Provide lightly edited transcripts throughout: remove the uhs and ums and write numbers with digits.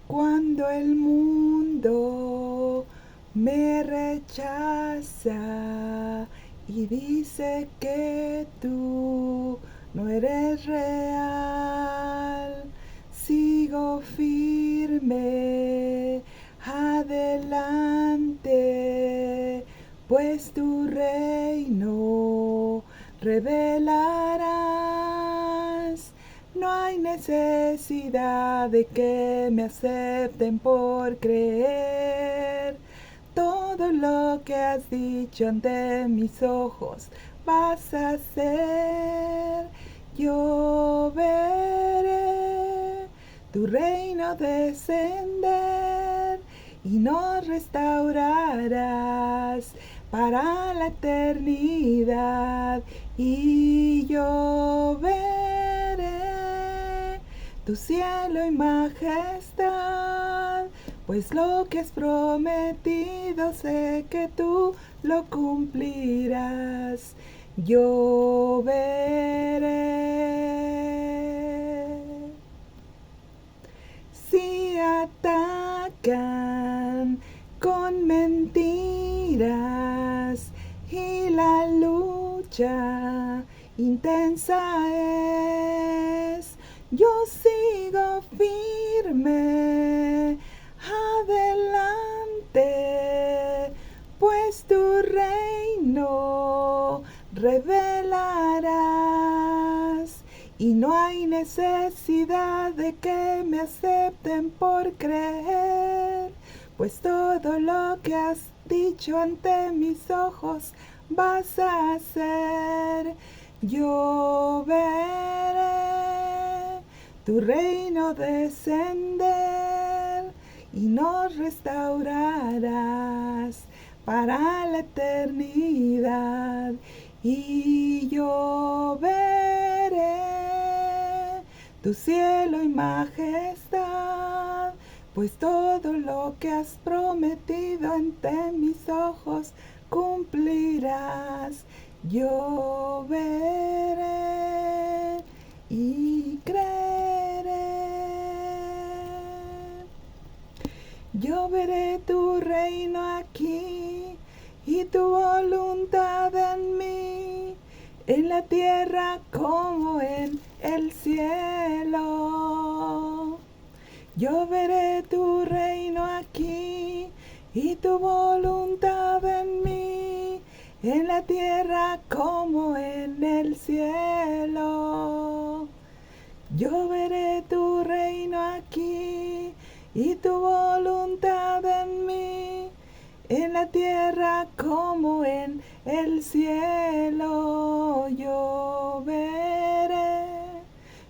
Cuando el mundo me rechaza y dice que tú no eres real, sigo firme adelante, pues tu reino revelarás. No hay necesidad de que me acepten por creer. Todo lo que has dicho ante mis ojos vas a hacer. Yo veré tu reino descender y nos restaurarás para la eternidad. Y yo veré tu cielo y majestad, pues lo que has prometido sé que tú lo cumplirás. Yo veré. Si atacan con mentiras y la lucha intensa es, yo sigo firme adelante, pues tu reino revelarás. Y no hay necesidad de que me acepten por creer, pues todo lo que has dicho ante mis ojos vas a hacer. Yo veré tu reino descender y nos restaurarás para la eternidad. Y yo veré tu cielo y majestad, pues todo lo que has prometido ante mis ojos cumplirás. Yo veré y creeré. Yo veré tu reino aquí y tu voluntad en mí, en la tierra como en el cielo. Yo veré tu reino aquí y tu voluntad en mí, en la tierra como en el cielo. Yo veré tu reino aquí y tu voluntad en mí, en la tierra como en el cielo. Yo veré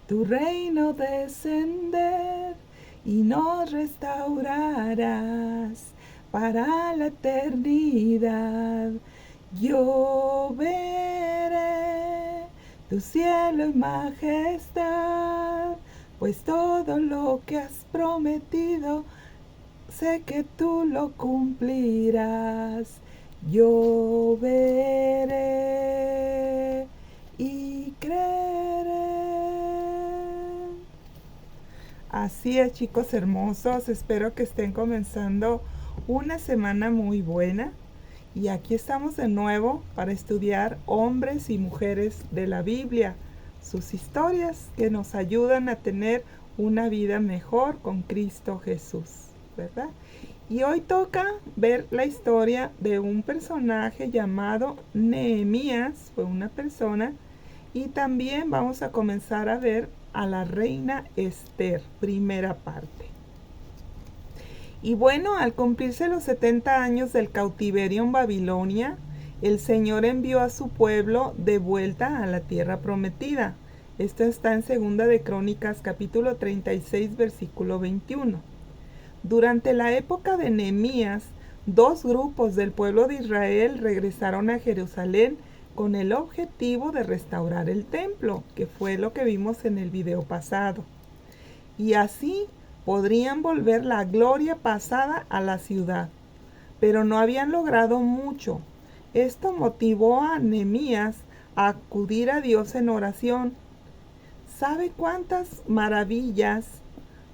tu reino descender y nos restaurarás para la eternidad. Yo veré tu cielo y majestad, pues todo lo que has prometido sé que tú lo cumplirás. Yo veré y creeré. Así es, chicos hermosos, espero que estén comenzando una semana muy buena. Y aquí estamos de nuevo para estudiar hombres y mujeres de la Biblia, sus historias que nos ayudan a tener una vida mejor con Cristo Jesús, ¿verdad? Y hoy toca ver la historia de un personaje llamado Nehemías, fue una persona, y también vamos a comenzar a ver a la reina Esther, primera parte. Y bueno, al cumplirse los 70 años del cautiverio en Babilonia, el Señor envió a su pueblo de vuelta a la tierra prometida. Esto está en 2 de Crónicas, capítulo 36, versículo 21. Durante la época de Nehemías, 2 grupos del pueblo de Israel regresaron a Jerusalén con el objetivo de restaurar el templo, que fue lo que vimos en el video pasado. Y así podrían volver la gloria pasada a la ciudad, pero no habían logrado mucho. Esto motivó a Nehemías a acudir a Dios en oración. ¿Sabe cuántas maravillas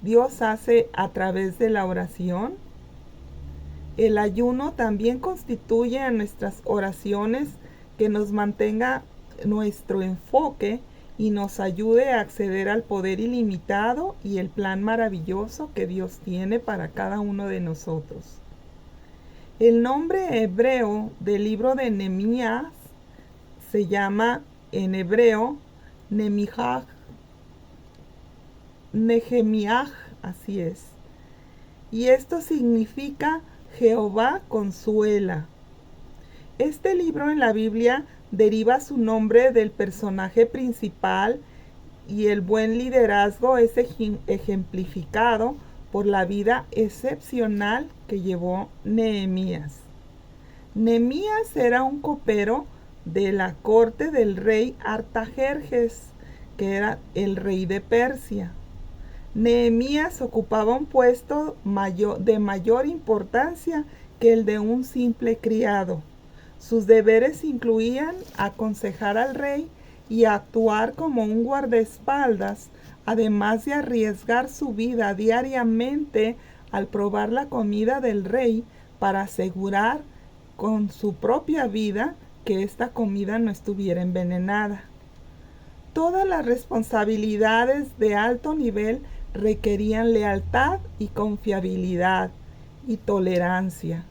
Dios hace a través de la oración. El ayuno también constituye en nuestras oraciones que nos mantenga nuestro enfoque y nos ayude a acceder al poder ilimitado y el plan maravilloso que Dios tiene para cada uno de nosotros. El nombre hebreo del libro de Nehemías se llama en hebreo Nehemiah, así es. Y esto significa Jehová consuela. Este libro en la Biblia deriva su nombre del personaje principal y el buen liderazgo es ejemplificado por la vida excepcional que llevó Nehemías. Nehemías era un copero de la corte del rey Artajerjes, que era el rey de Persia. Nehemías ocupaba un puesto de mayor importancia que el de un simple criado. Sus deberes incluían aconsejar al rey y actuar como un guardaespaldas, además de arriesgar su vida diariamente al probar la comida del rey para asegurar con su propia vida que esta comida no estuviera envenenada. Todas las responsabilidades de alto nivel requerían lealtad y confiabilidad y tolerancia.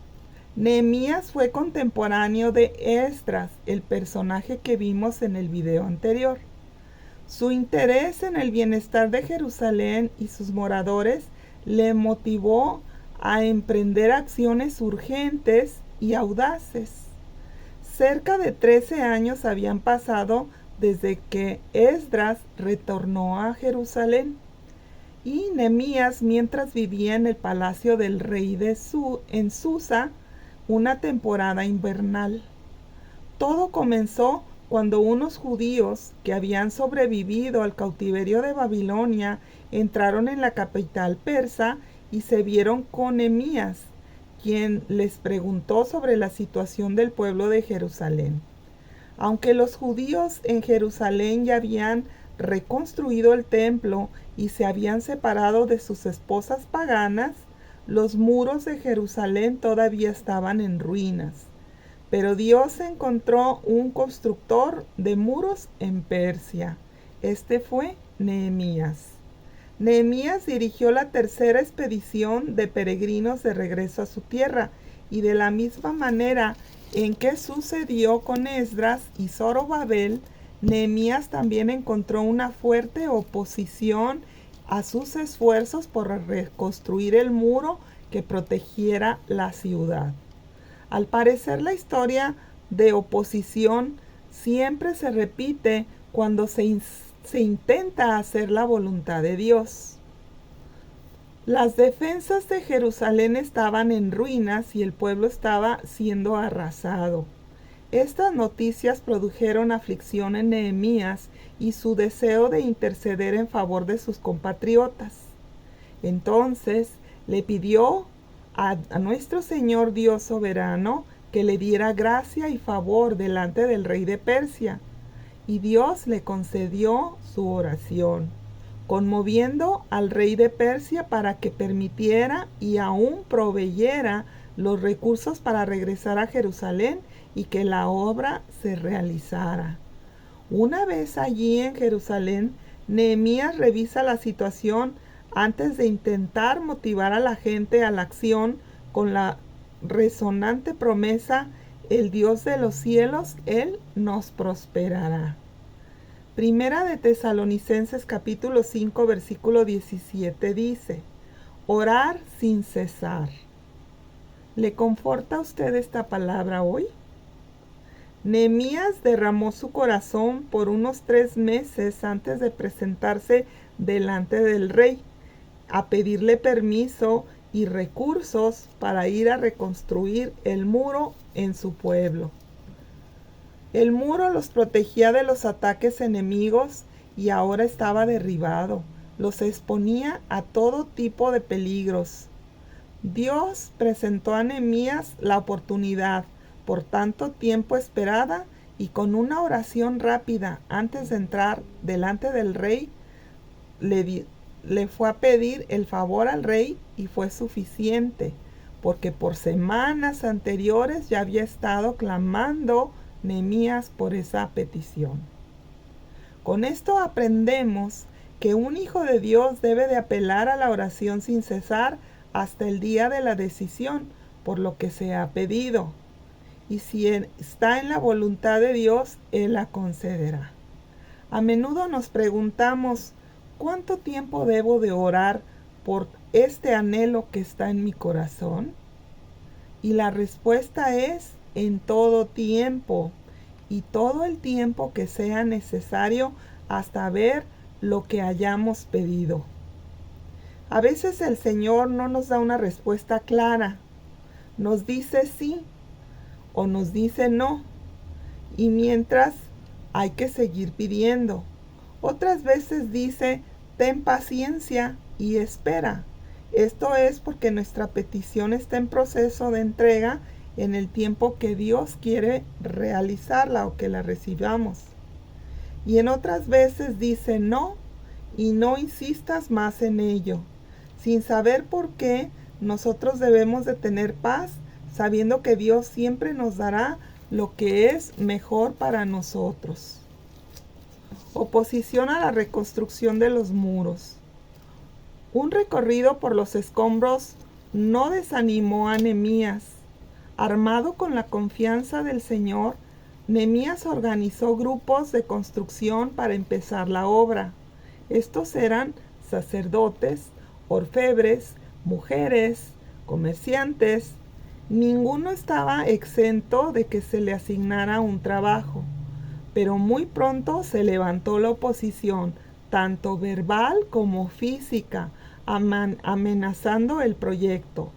Nehemías fue contemporáneo de Esdras, el personaje que vimos en el video anterior. Su interés en el bienestar de Jerusalén y sus moradores le motivó a emprender acciones urgentes y audaces. Cerca de 13 años habían pasado desde que Esdras retornó a Jerusalén y Nehemías, mientras vivía en el palacio del rey en Susa, una temporada invernal. Todo comenzó cuando unos judíos que habían sobrevivido al cautiverio de Babilonia entraron en la capital persa y se vieron con Nehemías, quien les preguntó sobre la situación del pueblo de Jerusalén. Aunque los judíos en Jerusalén ya habían reconstruido el templo y se habían separado de sus esposas paganas, los muros de Jerusalén todavía estaban en ruinas. Pero Dios encontró un constructor de muros en Persia. Este fue Nehemías. Nehemías dirigió la tercera expedición de peregrinos de regreso a su tierra, y de la misma manera en que sucedió con Esdras y Zorobabel, Nehemías también encontró una fuerte oposición a sus esfuerzos por reconstruir el muro que protegiera la ciudad. Al parecer, la historia de oposición siempre se repite cuando se intenta hacer la voluntad de Dios. Las defensas de Jerusalén estaban en ruinas y el pueblo estaba siendo arrasado. Estas noticias produjeron aflicción en Nehemías y su deseo de interceder en favor de sus compatriotas. Entonces le pidió a nuestro Señor Dios soberano que le diera gracia y favor delante del rey de Persia, y Dios le concedió su oración, conmoviendo al rey de Persia para que permitiera y aún proveyera los recursos para regresar a Jerusalén y que la obra se realizara. Una vez allí en Jerusalén, Nehemías revisa la situación antes de intentar motivar a la gente a la acción con la resonante promesa: el Dios de los cielos, Él nos prosperará. Primera de Tesalonicenses capítulo 5 versículo 17 dice: orar sin cesar. ¿Le conforta a usted esta palabra hoy? Nehemías derramó su corazón por unos 3 meses antes de presentarse delante del rey, a pedirle permiso y recursos para ir a reconstruir el muro en su pueblo. El muro los protegía de los ataques enemigos y ahora estaba derribado. Los exponía a todo tipo de peligros. Dios presentó a Nehemías la oportunidad por tanto tiempo esperada, y con una oración rápida antes de entrar delante del rey, le fue a pedir el favor al rey y fue suficiente, porque por semanas anteriores ya había estado clamando Nehemías por esa petición. Con esto aprendemos que un hijo de Dios debe de apelar a la oración sin cesar hasta el día de la decisión por lo que se ha pedido. Y si está en la voluntad de Dios, Él la concederá. A menudo nos preguntamos, ¿cuánto tiempo debo de orar por este anhelo que está en mi corazón? Y la respuesta es en todo tiempo y todo el tiempo que sea necesario hasta ver lo que hayamos pedido. A veces el Señor no nos da una respuesta clara, nos dice sí o nos dice no, y mientras hay que seguir pidiendo. Otras veces dice, ten paciencia y espera. Esto es porque nuestra petición está en proceso de entrega en el tiempo que Dios quiere realizarla o que la recibamos. Y en otras veces dice no, y no insistas más en ello. Sin saber por qué, nosotros debemos de tener paz, sabiendo que Dios siempre nos dará lo que es mejor para nosotros. Oposición a la reconstrucción de los muros. Un recorrido por los escombros no desanimó a Nehemías. Armado con la confianza del Señor, Nehemías organizó grupos de construcción para empezar la obra. Estos eran sacerdotes, orfebres, mujeres, comerciantes. Ninguno estaba exento de que se le asignara un trabajo, pero muy pronto se levantó la oposición, tanto verbal como física, amenazando el proyecto.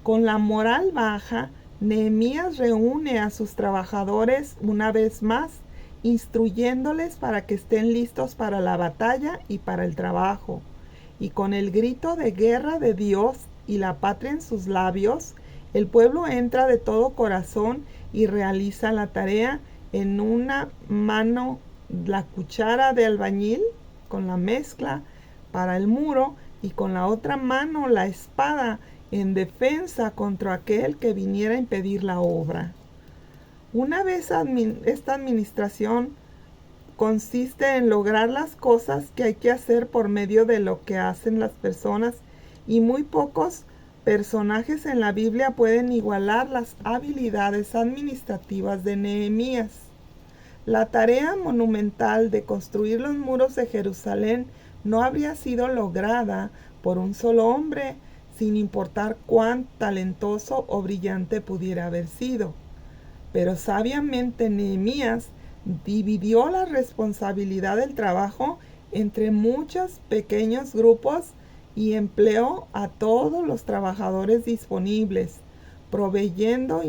Con la moral baja, Nehemías reúne a sus trabajadores una vez más, instruyéndoles para que estén listos para la batalla y para el trabajo. Y con el grito de guerra de Dios y la patria en sus labios, el pueblo entra de todo corazón y realiza la tarea. En una mano la cuchara de albañil con la mezcla para el muro y con la otra mano la espada en defensa contra aquel que viniera a impedir la obra. Una vez esta administración consiste en lograr las cosas que hay que hacer por medio de lo que hacen las personas, y muy pocos personajes en la Biblia pueden igualar las habilidades administrativas de Nehemías. La tarea monumental de construir los muros de Jerusalén no habría sido lograda por un solo hombre, sin importar cuán talentoso o brillante pudiera haber sido. Pero sabiamente Nehemías dividió la responsabilidad del trabajo entre muchos pequeños grupos y empleó a todos los trabajadores disponibles, proveyendo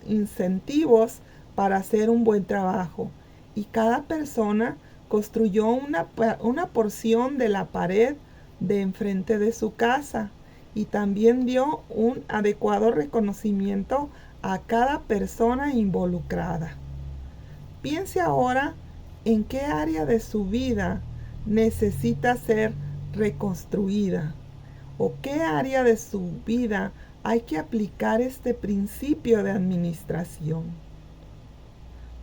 incentivos para hacer un buen trabajo. Y cada persona construyó una porción de la pared de enfrente de su casa, y también dio un adecuado reconocimiento a cada persona involucrada. Piense ahora en qué área de su vida necesita ser reconstruida, o qué área de su vida hay que aplicar este principio de administración.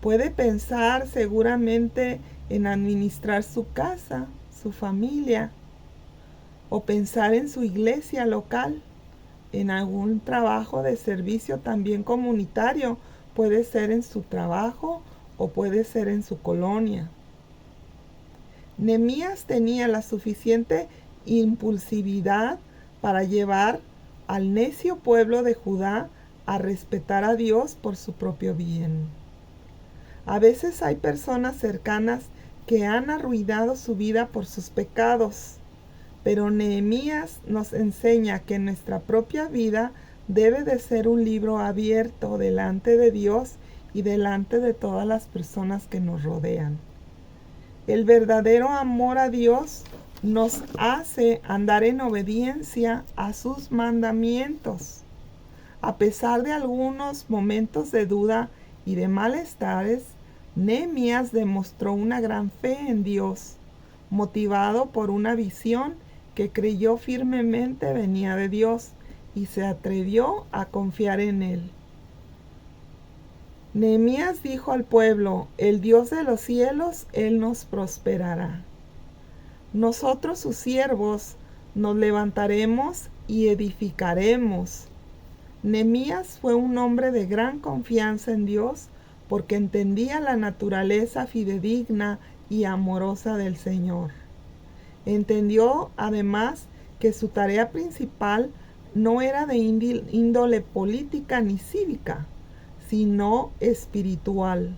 Puede pensar seguramente en administrar su casa, su familia, o pensar en su iglesia local, en algún trabajo de servicio también comunitario. Puede ser en su trabajo o puede ser en su colonia. Nehemías tenía la suficiente impulsividad para llevar al necio pueblo de Judá a respetar a Dios por su propio bien. A veces hay personas cercanas que han arruinado su vida por sus pecados, pero Nehemías nos enseña que nuestra propia vida debe de ser un libro abierto delante de Dios y delante de todas las personas que nos rodean. El verdadero amor a Dios nos hace andar en obediencia a sus mandamientos. A pesar de algunos momentos de duda y de malestares, Nehemías demostró una gran fe en Dios, motivado por una visión que creyó firmemente venía de Dios y se atrevió a confiar en él. Nehemías dijo al pueblo: el Dios de los cielos, Él nos prosperará. Nosotros, sus siervos, nos levantaremos y edificaremos. Nehemías fue un hombre de gran confianza en Dios porque entendía la naturaleza fidedigna y amorosa del Señor. Entendió además que su tarea principal no era de índole política ni cívica, sino espiritual,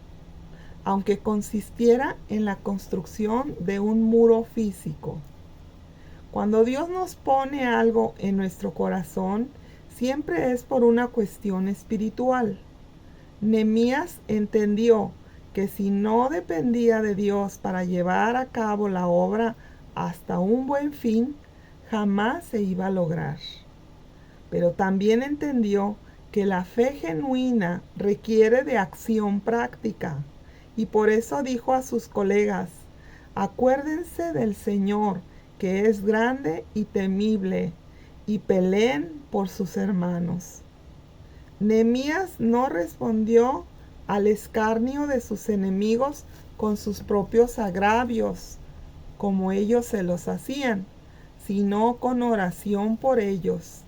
aunque consistiera en la construcción de un muro físico. Cuando Dios nos pone algo en nuestro corazón, siempre es por una cuestión espiritual. Nehemías entendió que si no dependía de Dios para llevar a cabo la obra hasta un buen fin, jamás se iba a lograr. Pero también entendió que la fe genuina requiere de acción práctica, y por eso dijo a sus colegas: acuérdense del Señor, que es grande y temible, y peleen por sus hermanos. Nehemías no respondió al escarnio de sus enemigos con sus propios agravios, como ellos se los hacían, sino con oración por ellos.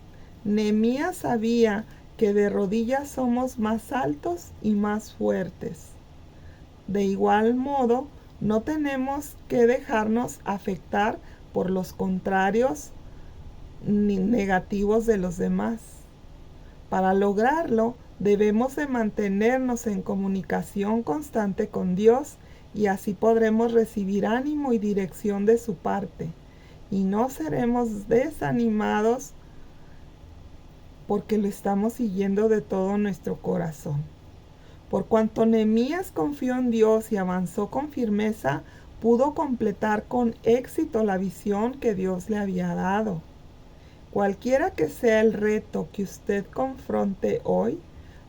Nehemías sabía que de rodillas somos más altos y más fuertes. De igual modo, no tenemos que dejarnos afectar por los contrarios ni negativos de los demás. Para lograrlo, debemos de mantenernos en comunicación constante con Dios, y así podremos recibir ánimo y dirección de su parte, y no seremos desanimados porque lo estamos siguiendo de todo nuestro corazón. Por cuanto Nehemías confió en Dios y avanzó con firmeza, pudo completar con éxito la visión que Dios le había dado. Cualquiera que sea el reto que usted confronte hoy,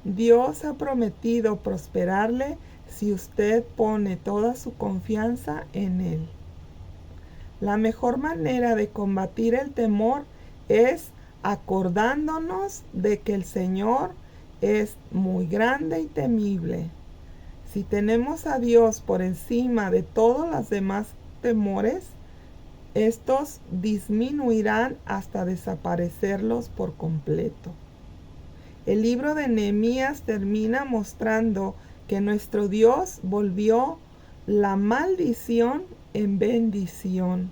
Dios ha prometido prosperarle si usted pone toda su confianza en Él. La mejor manera de combatir el temor es acordándonos de que el Señor es muy grande y temible. Si tenemos a Dios por encima de todos los demás temores, estos disminuirán hasta desaparecerlos por completo. El libro de Nehemías termina mostrando que nuestro Dios volvió la maldición en bendición.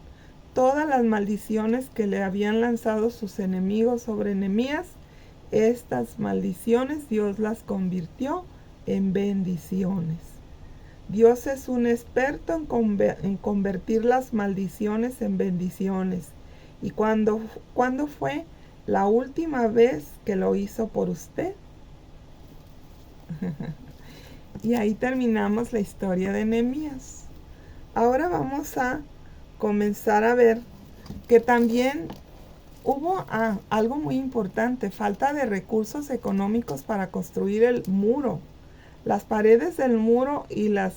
Todas las maldiciones que le habían lanzado sus enemigos sobre Nehemías, estas maldiciones Dios las convirtió en bendiciones. Dios es un experto en convertir las maldiciones en bendiciones. ¿Y cuándo fue la última vez que lo hizo por usted? Y ahí terminamos la historia de Nehemías. Ahora vamos a comenzar a ver que también hubo algo muy importante: falta de recursos económicos para construir el muro. Las paredes del muro y las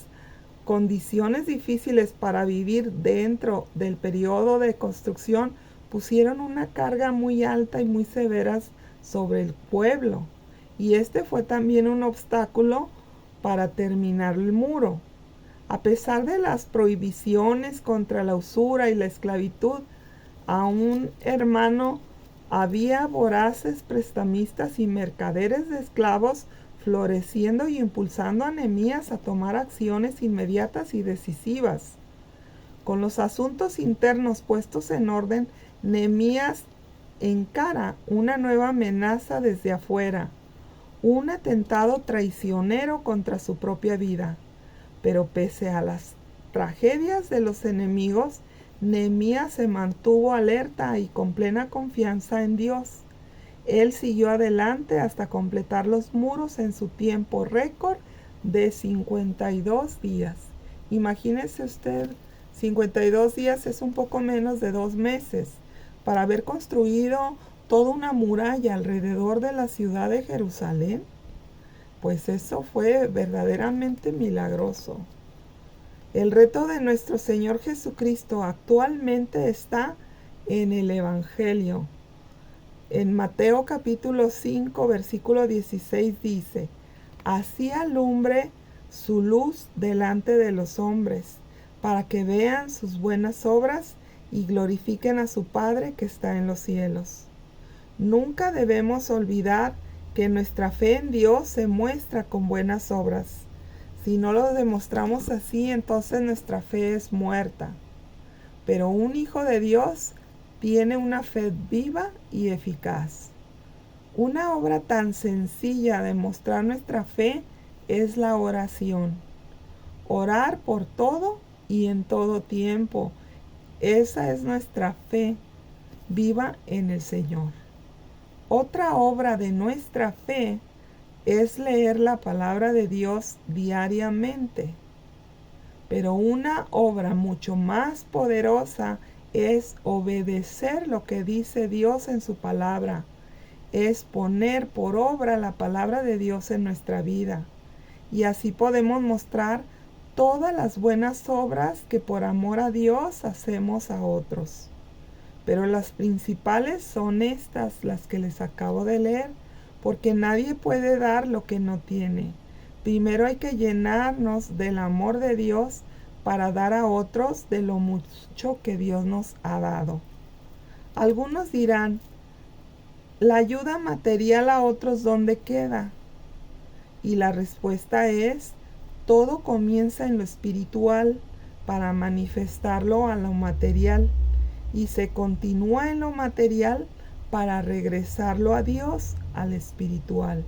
condiciones difíciles para vivir dentro del periodo de construcción pusieron una carga muy alta y muy severa sobre el pueblo. Y este fue también un obstáculo para terminar el muro. A pesar de las prohibiciones contra la usura y la esclavitud, aún había voraces prestamistas y mercaderes de esclavos floreciendo y impulsando a Nehemías a tomar acciones inmediatas y decisivas. Con los asuntos internos puestos en orden, Nehemías encara una nueva amenaza desde afuera, un atentado traicionero contra su propia vida. Pero pese a las tragedias de los enemigos, Nehemías se mantuvo alerta y con plena confianza en Dios. Él siguió adelante hasta completar los muros en su tiempo récord de 52 días. Imagínese usted, 52 días es un poco menos de 2 meses para haber construido toda una muralla alrededor de la ciudad de Jerusalén. Pues eso fue verdaderamente milagroso. El reto de nuestro Señor Jesucristo actualmente está en el Evangelio. En Mateo capítulo 5, versículo 16 dice: así alumbre su luz delante de los hombres, para que vean sus buenas obras y glorifiquen a su Padre que está en los cielos. Nunca debemos olvidar que nuestra fe en Dios se muestra con buenas obras. Si no lo demostramos así, entonces nuestra fe es muerta. Pero un hijo de Dios tiene una fe viva y eficaz. Una obra tan sencilla de mostrar nuestra fe es la oración. Orar por todo y en todo tiempo. Esa es nuestra fe viva en el Señor. Otra obra de nuestra fe es leer la palabra de Dios diariamente. Pero una obra mucho más poderosa es obedecer lo que dice Dios en su palabra. Es poner por obra la palabra de Dios en nuestra vida. Y así podemos mostrar todas las buenas obras que por amor a Dios hacemos a otros. Pero las principales son estas, las que les acabo de leer, porque nadie puede dar lo que no tiene. Primero hay que llenarnos del amor de Dios para dar a otros de lo mucho que Dios nos ha dado. Algunos dirán: la ayuda material a otros, ¿dónde queda? Y la respuesta es: todo comienza en lo espiritual para manifestarlo a lo material, y se continúa en lo material para regresarlo a Dios, al espiritual.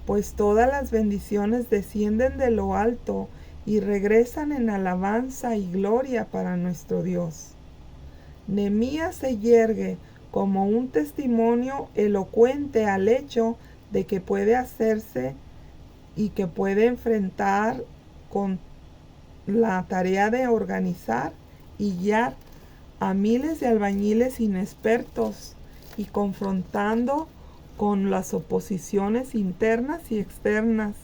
Pues todas las bendiciones descienden de lo alto y regresan en alabanza y gloria para nuestro Dios. Nehemías se yergue como un testimonio elocuente al hecho de que puede hacerse y que puede enfrentar con la tarea de organizar y guiar a miles de albañiles inexpertos y confrontando con las oposiciones internas y externas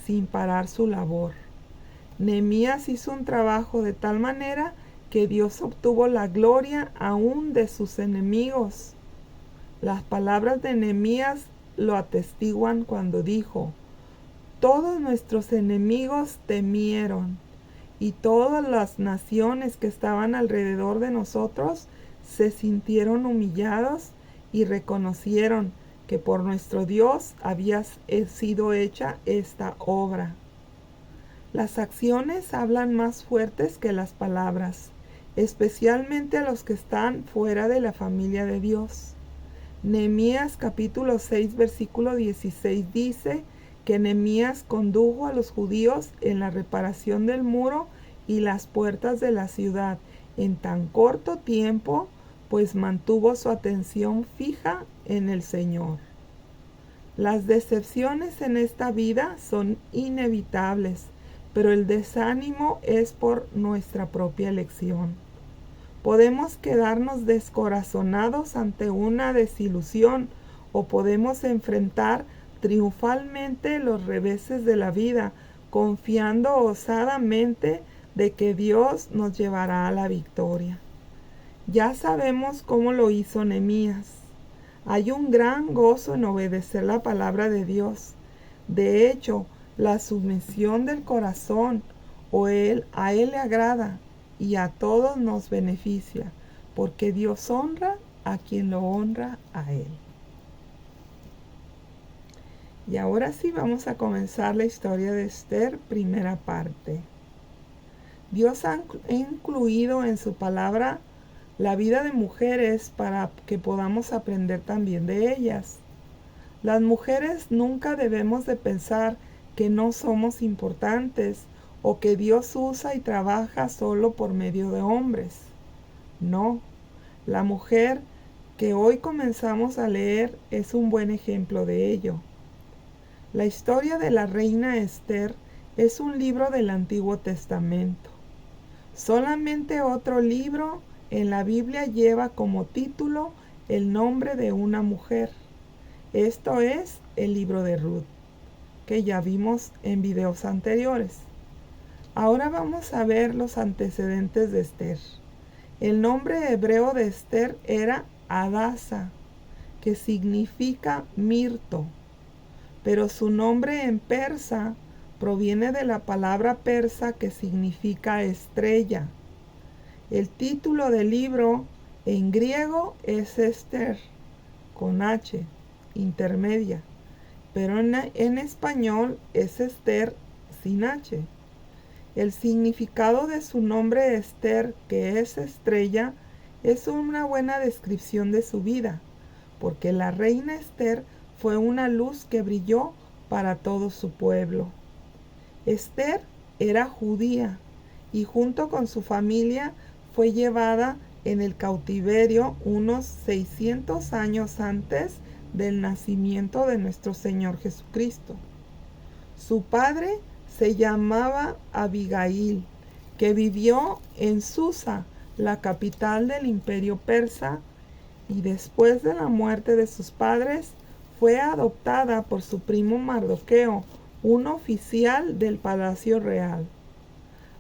sin parar su labor. Nehemías hizo un trabajo de tal manera que Dios obtuvo la gloria aún de sus enemigos. Las palabras de Nehemías lo atestiguan cuando dijo: todos nuestros enemigos temieron, y todas las naciones que estaban alrededor de nosotros se sintieron humillados y reconocieron que por nuestro Dios había sido hecha esta obra. Las acciones hablan más fuertes que las palabras, especialmente a los que están fuera de la familia de Dios. Nehemías capítulo 6 versículo 16 dice que Nehemías condujo a los judíos en la reparación del muro y las puertas de la ciudad en tan corto tiempo, pues mantuvo su atención fija en el Señor. Las decepciones en esta vida son inevitables, pero el desánimo es por nuestra propia elección. Podemos quedarnos descorazonados ante una desilusión o podemos enfrentar triunfalmente los reveses de la vida, confiando osadamente de que Dios nos llevará a la victoria. Ya sabemos cómo lo hizo Nehemías. Hay un gran gozo en obedecer la palabra de Dios. De hecho, la sumisión del corazón a Él le agrada y a todos nos beneficia, porque Dios honra a quien lo honra a Él. Y ahora sí vamos a comenzar la historia de Esther, primera parte. Dios ha incluido en su palabra la vida de mujeres para que podamos aprender también de ellas. Las mujeres nunca debemos de pensar que no somos importantes o que Dios usa y trabaja solo por medio de hombres. No, la mujer que hoy comenzamos a leer es un buen ejemplo de ello. La historia de la reina Esther es un libro del Antiguo Testamento. Solamente otro libro en la Biblia lleva como título el nombre de una mujer. Esto es el libro de Ruth, que ya vimos en videos anteriores. Ahora vamos a ver los antecedentes de Esther. El nombre hebreo de Esther era Hadasa, que significa mirto, pero su nombre en persa proviene de la palabra persa que significa estrella. El título del libro en griego es Esther, con H, intermedia, pero en español es Esther sin H. El significado de su nombre Esther, que es estrella, es una buena descripción de su vida, porque la reina Esther fue una luz que brilló para todo su pueblo. Esther era judía y junto con su familia fue llevada en el cautiverio unos 600 años antes del nacimiento de nuestro Señor Jesucristo. Su padre se llamaba Abigail, que vivió en Susa, la capital del imperio persa, y después de la muerte de sus padres fue adoptada por su primo Mardoqueo, un oficial del palacio real.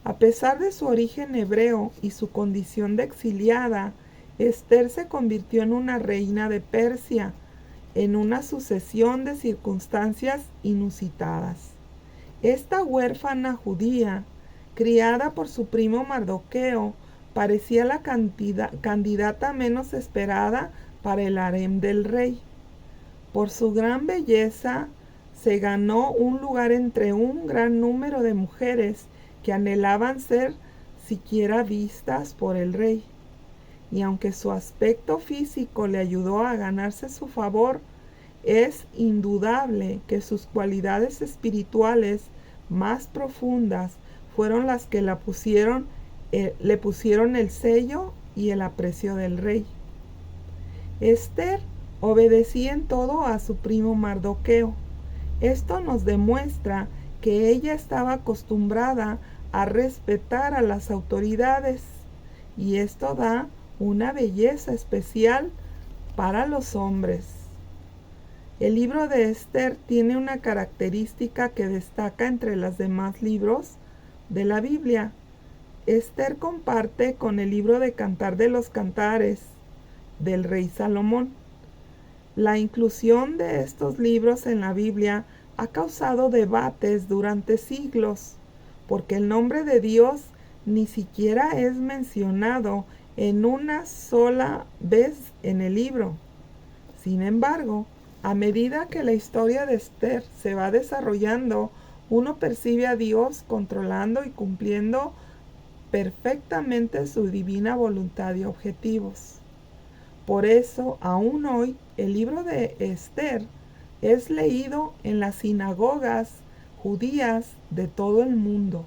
A pesar de su origen hebreo y su condición de exiliada, Esther se convirtió en una reina de Persia, en una sucesión de circunstancias inusitadas. Esta huérfana judía, criada por su primo Mardoqueo, parecía la candidata menos esperada para el harem del rey. Por su gran belleza, se ganó un lugar entre un gran número de mujeres que anhelaban ser siquiera vistas por el rey. Y aunque su aspecto físico le ayudó a ganarse su favor, es indudable que sus cualidades espirituales más profundas fueron las que le pusieron el sello y el aprecio del rey. Esther obedecía en todo a su primo Mardoqueo. Esto nos demuestra que ella estaba acostumbrada a respetar a las autoridades, y esto da una belleza especial para los hombres. El libro de Esther tiene una característica que destaca entre los demás libros de la Biblia. Esther comparte con el libro de Cantar de los Cantares del rey Salomón. La inclusión de estos libros en la Biblia ha causado debates durante siglos, porque el nombre de Dios ni siquiera es mencionado en una sola vez en el libro. Sin embargo, a medida que la historia de Esther se va desarrollando, uno percibe a Dios controlando y cumpliendo perfectamente su divina voluntad y objetivos. Por eso, aún hoy, el libro de Esther es leído en las sinagogas judías de todo el mundo.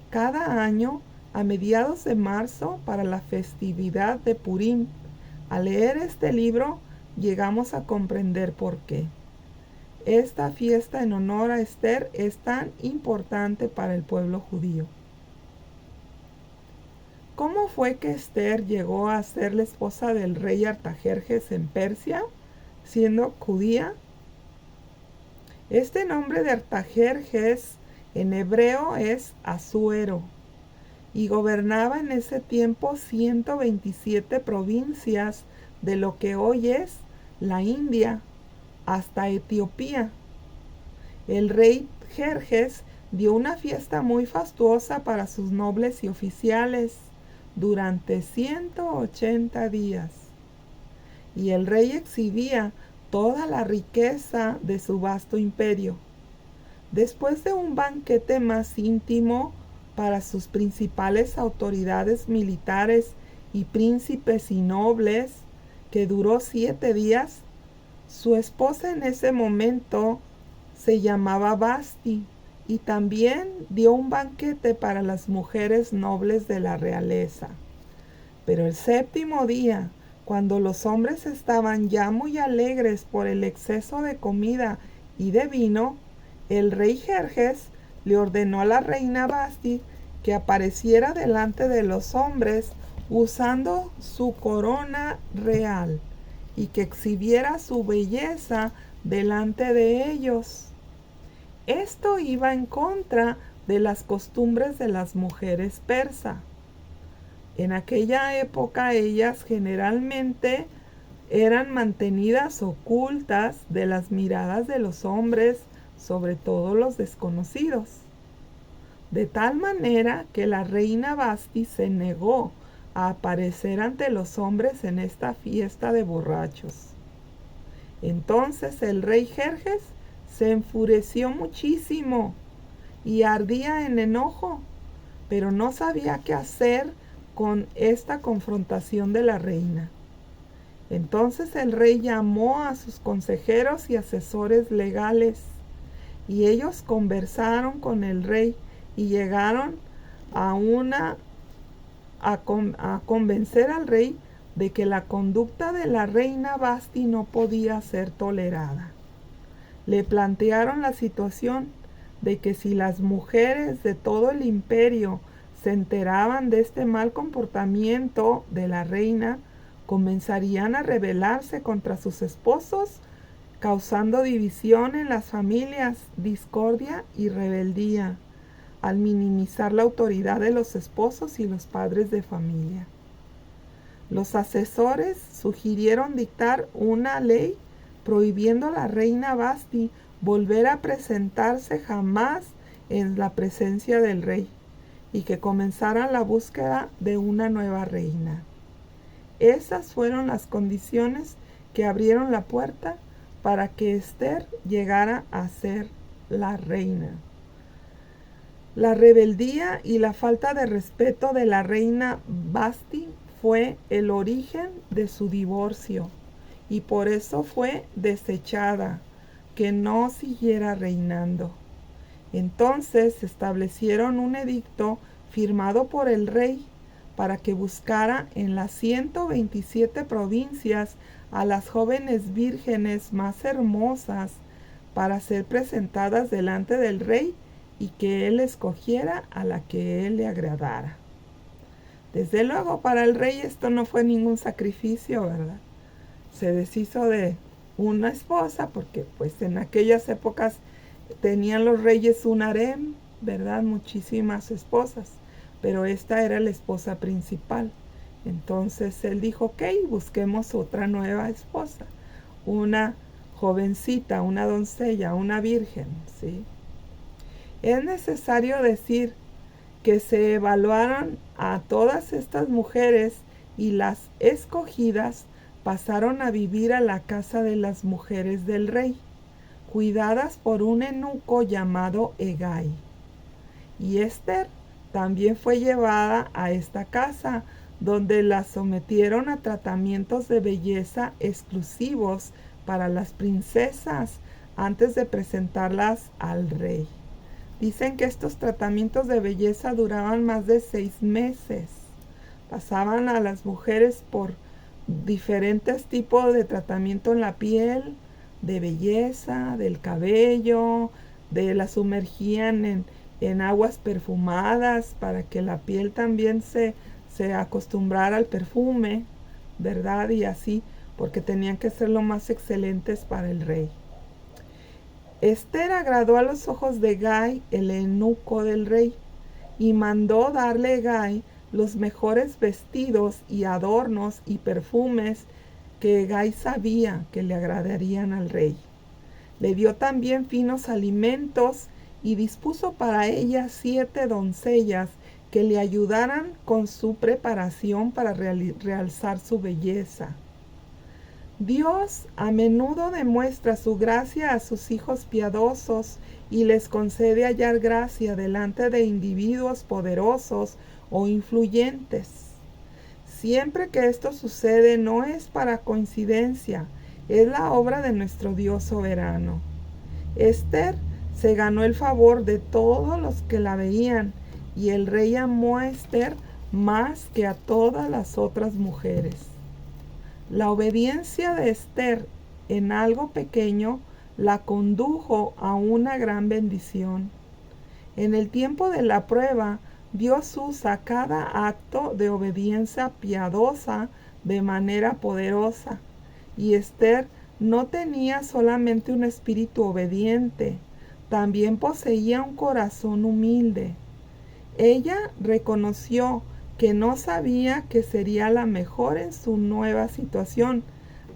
Cada año, a mediados de marzo, para la festividad de Purim, al leer este libro, llegamos a comprender por qué. Esta fiesta en honor a Esther es tan importante para el pueblo judío. ¿Cómo fue que Esther llegó a ser la esposa del rey Artajerjes en Persia, siendo judía? Este nombre de Artajerjes en hebreo es Asuero, y gobernaba en ese tiempo 127 provincias de lo que hoy es la India hasta Etiopía. El rey Jerjes dio una fiesta muy fastuosa para sus nobles y oficiales durante 180 días, y el rey exhibía toda la riqueza de su vasto imperio. Después de un banquete más íntimo para sus principales autoridades militares y príncipes y nobles, que duró 7 días, su esposa en ese momento se llamaba Vasti, y también dio un banquete para las mujeres nobles de la realeza. Pero el 7º día, cuando los hombres estaban ya muy alegres por el exceso de comida y de vino, el rey Jerjes le ordenó a la reina Vasti que apareciera delante de los hombres usando su corona real y que exhibiera su belleza delante de ellos. Esto iba en contra de las costumbres de las mujeres persas. En aquella época ellas generalmente eran mantenidas ocultas de las miradas de los hombres, sobre todo los desconocidos. De tal manera que la reina Basti se negó a aparecer ante los hombres en esta fiesta de borrachos. Entonces el rey Jerjes se enfureció muchísimo y ardía en enojo, pero no sabía qué hacer con esta confrontación de la reina. Entonces el rey llamó a sus consejeros y asesores legales, y ellos conversaron con el rey y llegaron a convencer al rey de que la conducta de la reina Basti no podía ser tolerada. Le plantearon la situación de que si las mujeres de todo el imperio se enteraban de este mal comportamiento de la reina, comenzarían a rebelarse contra sus esposos, causando división en las familias, discordia y rebeldía, al minimizar la autoridad de los esposos y los padres de familia. Los asesores sugirieron dictar una ley prohibiendo a la reina Basti volver a presentarse jamás en la presencia del rey y que comenzara la búsqueda de una nueva reina. Esas fueron las condiciones que abrieron la puerta para que Esther llegara a ser la reina. La rebeldía y la falta de respeto de la reina Basti fue el origen de su divorcio y por eso fue desechada, que no siguiera reinando. Entonces establecieron un edicto firmado por el rey para que buscara en las 127 provincias a las jóvenes vírgenes más hermosas para ser presentadas delante del rey y que él escogiera a la que él le agradara. Desde luego para el rey esto no fue ningún sacrificio, ¿verdad? Se deshizo de una esposa porque pues en aquellas épocas tenían los reyes un harem, ¿verdad? Muchísimas esposas, pero esta era la esposa principal. Entonces él dijo, ok, busquemos otra nueva esposa, una jovencita, una doncella, una virgen, ¿sí? Es necesario decir que se evaluaron a todas estas mujeres y las escogidas pasaron a vivir a la casa de las mujeres del rey, cuidadas por un eunuco llamado Hegai. Y Esther también fue llevada a esta casa, donde la sometieron a tratamientos de belleza exclusivos para las princesas antes de presentarlas al rey. Dicen que estos tratamientos de belleza duraban más de 6 meses. Pasaban a las mujeres por diferentes tipos de tratamiento en la piel, de belleza, del cabello, la sumergían en aguas perfumadas para que la piel también se acostumbrara al perfume, ¿verdad? Y así, porque tenían que ser lo más excelentes para el rey. Esther agradó a los ojos de Hegai, el eunuco del rey, y mandó darle a Hegai los mejores vestidos y adornos y perfumes que Hegai sabía que le agradarían al rey. Le dio también finos alimentos y dispuso para ella 7 doncellas que le ayudaran con su preparación para realzar su belleza. Dios a menudo demuestra su gracia a sus hijos piadosos y les concede hallar gracia delante de individuos poderosos o influyentes. Siempre que esto sucede no es para coincidencia, es la obra de nuestro Dios soberano. Esther se ganó el favor de todos los que la veían y el rey amó a Esther más que a todas las otras mujeres. La obediencia de Esther en algo pequeño la condujo a una gran bendición. En el tiempo de la prueba, Dios usa cada acto de obediencia piadosa de manera poderosa. Y Esther no tenía solamente un espíritu obediente, también poseía un corazón humilde. Ella reconoció que no sabía que sería la mejor en su nueva situación,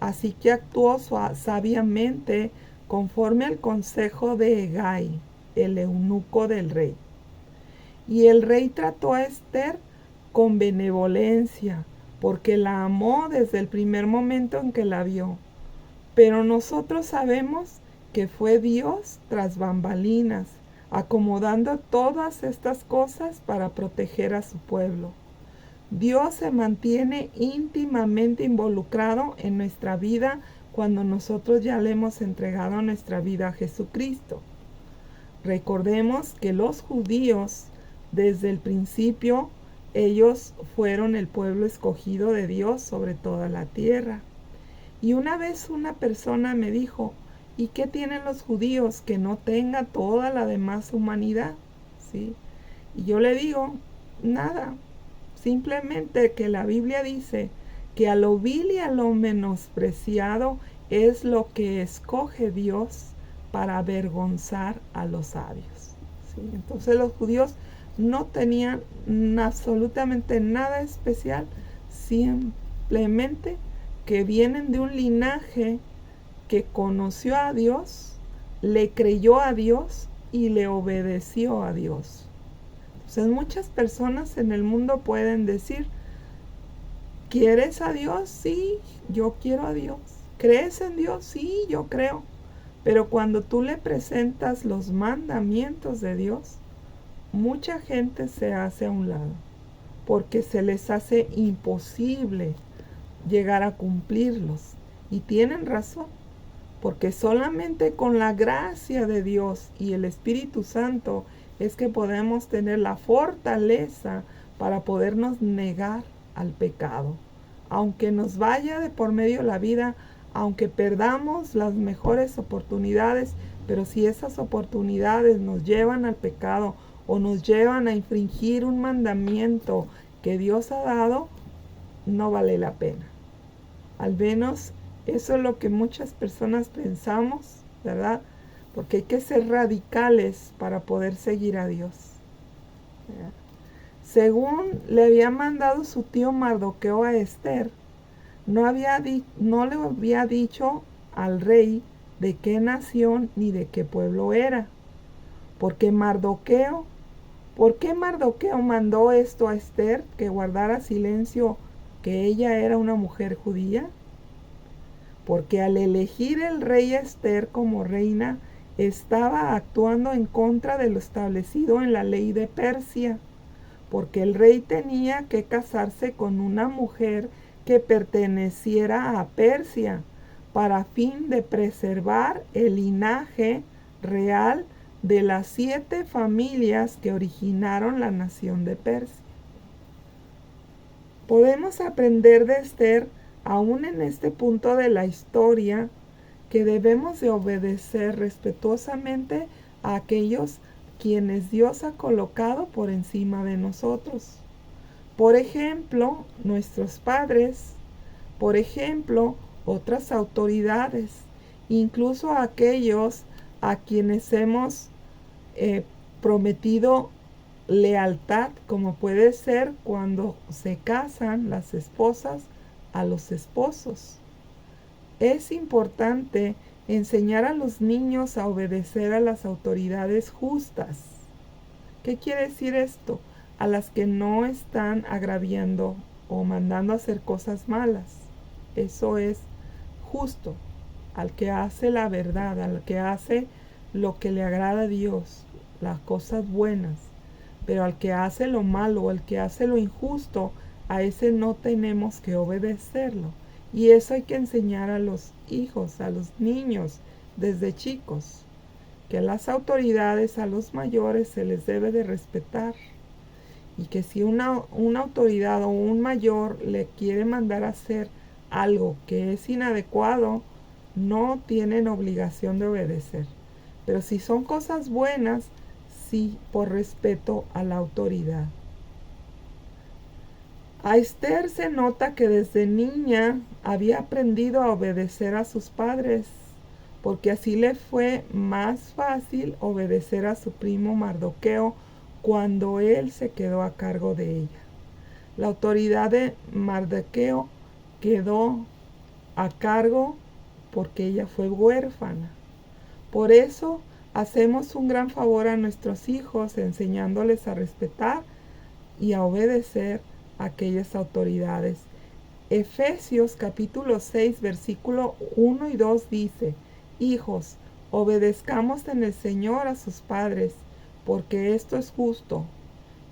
así que actuó sabiamente conforme al consejo de Hegai, el eunuco del rey. Y el rey trató a Esther con benevolencia, porque la amó desde el primer momento en que la vio. Pero nosotros sabemos que fue Dios tras bambalinas, acomodando todas estas cosas para proteger a su pueblo. Dios se mantiene íntimamente involucrado en nuestra vida cuando nosotros ya le hemos entregado nuestra vida a Jesucristo. Recordemos que los judíos, desde el principio, ellos fueron el pueblo escogido de Dios sobre toda la tierra. Y una vez una persona me dijo, ¿y qué tienen los judíos que no tenga toda la demás humanidad? ¿Sí? Y yo le digo, nada, simplemente que la Biblia dice que a lo vil y a lo menospreciado es lo que escoge Dios para avergonzar a los sabios. ¿Sí? Entonces los judíos no tenían absolutamente nada especial, simplemente que vienen de un linaje que conoció a Dios, le creyó a Dios y le obedeció a Dios. Entonces muchas personas en el mundo pueden decir, ¿quieres a Dios? Sí, yo quiero a Dios. ¿Crees en Dios? Sí, yo creo. Pero cuando tú le presentas los mandamientos de Dios, mucha gente se hace a un lado, porque se les hace imposible llegar a cumplirlos. Y tienen razón, porque solamente con la gracia de Dios y el Espíritu Santo es que podemos tener la fortaleza para podernos negar al pecado. Aunque nos vaya de por medio la vida, aunque perdamos las mejores oportunidades, pero si esas oportunidades nos llevan al pecado o nos llevan a infringir un mandamiento que Dios ha dado, no vale la pena. Al menos eso es lo que muchas personas pensamos, ¿verdad? Porque hay que ser radicales para poder seguir a Dios. ¿Verdad? Según le había mandado su tío Mardoqueo a Esther, no le había dicho al rey de qué nación ni de qué pueblo era. ¿Por qué Mardoqueo mandó esto a Esther, que guardara silencio, que ella era una mujer judía? Porque al elegir el rey a Esther como reina, estaba actuando en contra de lo establecido en la ley de Persia, porque el rey tenía que casarse con una mujer que perteneciera a Persia, para fin de preservar el linaje real de las 7 familias que originaron la nación de Persia. Podemos aprender de Esther, aún en este punto de la historia, que debemos de obedecer respetuosamente a aquellos quienes Dios ha colocado por encima de nosotros. Por ejemplo, nuestros padres, por ejemplo, otras autoridades, incluso aquellos a quienes hemos prometido lealtad, como puede ser cuando se casan las esposas a los esposos. Es importante enseñar a los niños a obedecer a las autoridades justas. ¿Qué quiere decir esto? A las que no están agraviando o mandando a hacer cosas malas. Eso es justo, al que hace la verdad, al que hace lo que le agrada a Dios, las cosas buenas. Pero al que hace lo malo, al que hace lo injusto, a ese no tenemos que obedecerlo. Y eso hay que enseñar a los hijos, a los niños, desde chicos, que a las autoridades, a los mayores, se les debe de respetar. Y que si una autoridad o un mayor le quiere mandar a hacer algo que es inadecuado, no tienen obligación de obedecer. Pero si son cosas buenas, sí, por respeto a la autoridad. A Esther se nota que desde niña había aprendido a obedecer a sus padres, porque así le fue más fácil obedecer a su primo Mardoqueo cuando él se quedó a cargo de ella. La autoridad de Mardoqueo quedó a cargo porque ella fue huérfana. Por eso hacemos un gran favor a nuestros hijos enseñándoles a respetar y a obedecer a aquellas autoridades. Efesios capítulo 6 versículo 1 y 2 dice: Hijos, obedezcamos en el Señor a sus padres, porque esto es justo.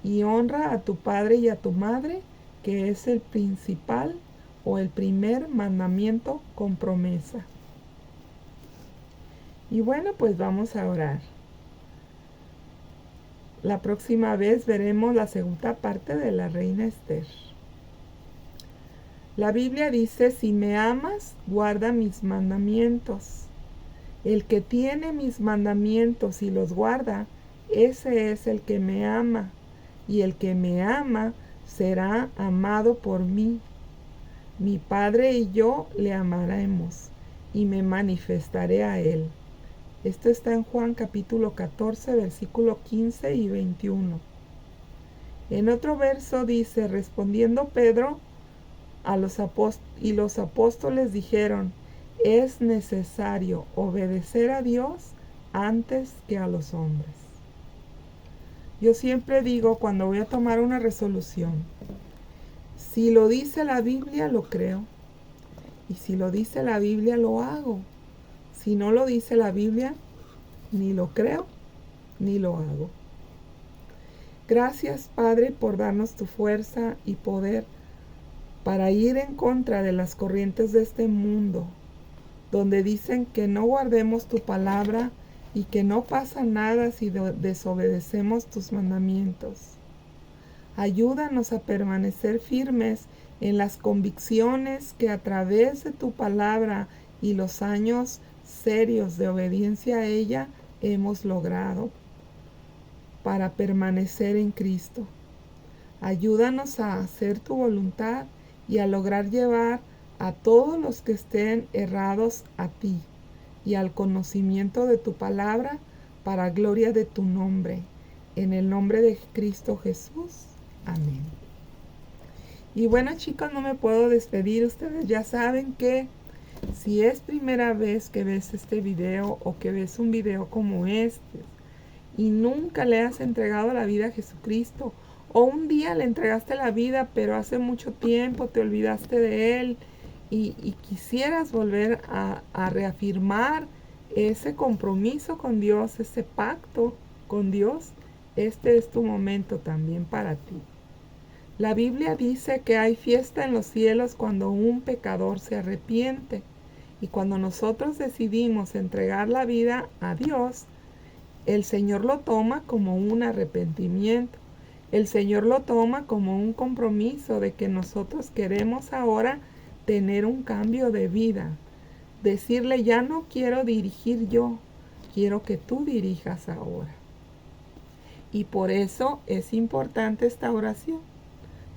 Y honra a tu padre y a tu madre, que es el principal o el primer mandamiento con promesa. Y bueno, pues vamos a orar. La próxima vez veremos la segunda parte de la reina Esther. La Biblia dice: si me amas, guarda mis mandamientos. El que tiene mis mandamientos y los guarda, ese es el que me ama. Y el que me ama será amado por mí. Mi Padre y yo le amaremos y me manifestaré a él. Esto está en Juan capítulo 14, versículo 15 y 21. En otro verso dice: respondiendo Pedro los apóstoles dijeron: es necesario obedecer a Dios antes que a los hombres. Yo siempre digo, cuando voy a tomar una resolución, si lo dice la Biblia, lo creo. Y si lo dice la Biblia, lo hago. Si no lo dice la Biblia, ni lo creo, ni lo hago. Gracias, Padre, por darnos tu fuerza y poder para ir en contra de las corrientes de este mundo, donde dicen que no guardemos tu palabra y que no pasa nada si desobedecemos tus mandamientos. Ayúdanos a permanecer firmes en las convicciones que a través de tu palabra y los años serios de obediencia a ella hemos logrado para permanecer en Cristo. Ayúdanos a hacer tu voluntad y a lograr llevar a todos los que estén errados a ti y al conocimiento de tu palabra para gloria de tu nombre. En el nombre de Cristo Jesús. Amén. Y bueno, chicos, no me puedo despedir. Ustedes ya saben que si es primera vez que ves este video o que ves un video como este y nunca le has entregado la vida a Jesucristo, o un día le entregaste la vida pero hace mucho tiempo te olvidaste de Él y quisieras volver a reafirmar ese compromiso con Dios, ese pacto con Dios, este es tu momento también para ti. La Biblia dice que hay fiesta en los cielos cuando un pecador se arrepiente. Y cuando nosotros decidimos entregar la vida a Dios, el Señor lo toma como un arrepentimiento. El Señor lo toma como un compromiso de que nosotros queremos ahora tener un cambio de vida. Decirle: ya no quiero dirigir yo, quiero que tú dirijas ahora. Y por eso es importante esta oración.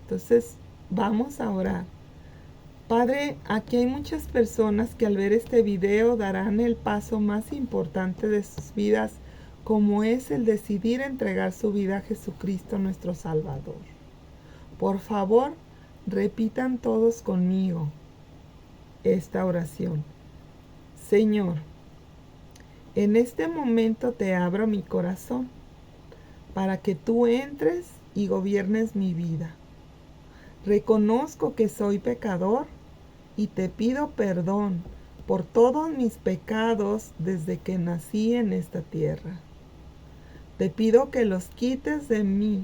Entonces, vamos a orar. Padre, aquí hay muchas personas que al ver este video darán el paso más importante de sus vidas, como es el decidir entregar su vida a Jesucristo nuestro Salvador. Por favor, repitan todos conmigo esta oración. Señor, en este momento te abro mi corazón para que tú entres y gobiernes mi vida. Reconozco que soy pecador y te pido perdón por todos mis pecados desde que nací en esta tierra. Te pido que los quites de mí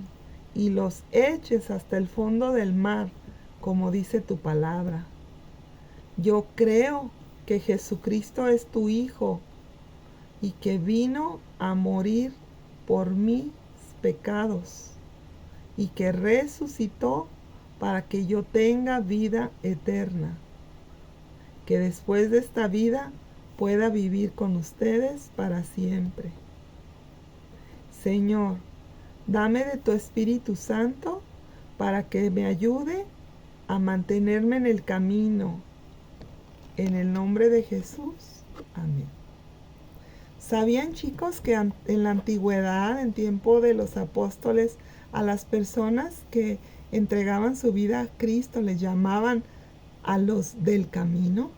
y los eches hasta el fondo del mar, como dice tu palabra. Yo creo que Jesucristo es tu Hijo y que vino a morir por mis pecados y que resucitó para que yo tenga vida eterna, que después de esta vida pueda vivir con ustedes para siempre. Señor, dame de tu Espíritu Santo para que me ayude a mantenerme en el camino. En el nombre de Jesús. Amén. ¿Sabían, chicos, que en la antigüedad, en tiempo de los apóstoles, a las personas que entregaban su vida a Cristo, les llamaban a los del camino.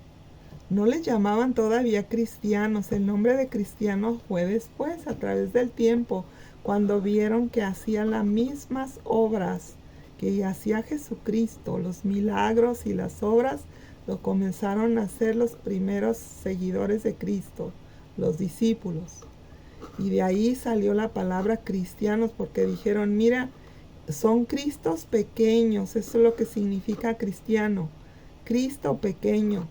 No les llamaban todavía cristianos. El nombre de cristianos fue después, a través del tiempo, cuando vieron que hacían las mismas obras que hacía Jesucristo, los milagros y las obras, lo comenzaron a hacer los primeros seguidores de Cristo, los discípulos. Y de ahí salió la palabra cristianos, porque dijeron, mira, son Cristos pequeños, eso es lo que significa cristiano, Cristo pequeño,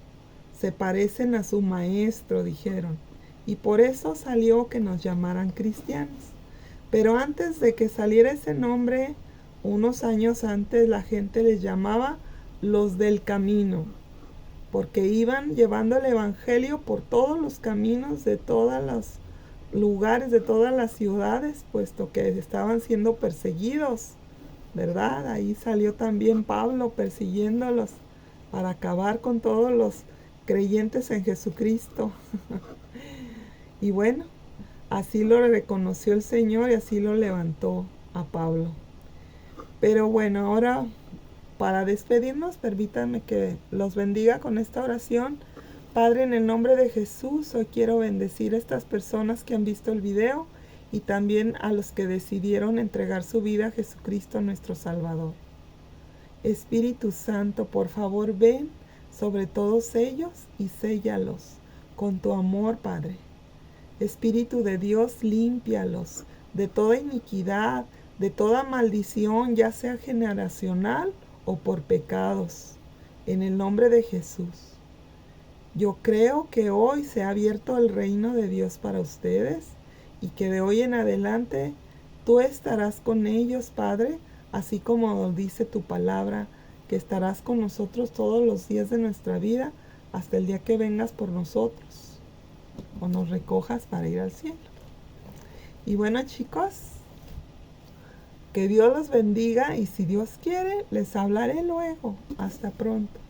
se parecen a su maestro, dijeron. Y por eso salió que nos llamaran cristianos. Pero antes de que saliera ese nombre, unos años antes, la gente les llamaba los del camino, porque iban llevando el evangelio por todos los caminos de todos los lugares, de todas las ciudades, puesto que estaban siendo perseguidos, ¿verdad? Ahí salió también Pablo persiguiéndolos para acabar con todos los creyentes en Jesucristo. Y bueno, así lo reconoció el Señor y así lo levantó a Pablo. Pero bueno, ahora para despedirnos, permítanme que los bendiga con esta oración. Padre, en el nombre de Jesús, hoy quiero bendecir a estas personas que han visto el video y también a los que decidieron entregar su vida a Jesucristo nuestro Salvador. Espíritu Santo, por favor, ven sobre todos ellos y séllalos con tu amor, Padre. Espíritu de Dios, límpialos de toda iniquidad, de toda maldición, ya sea generacional o por pecados, en el nombre de Jesús. Yo creo que hoy se ha abierto el reino de Dios para ustedes y que de hoy en adelante tú estarás con ellos, Padre, así como dice tu palabra, que estarás con nosotros todos los días de nuestra vida hasta el día que vengas por nosotros o nos recojas para ir al cielo. Y bueno, chicos, que Dios los bendiga y si Dios quiere, les hablaré luego. Hasta pronto.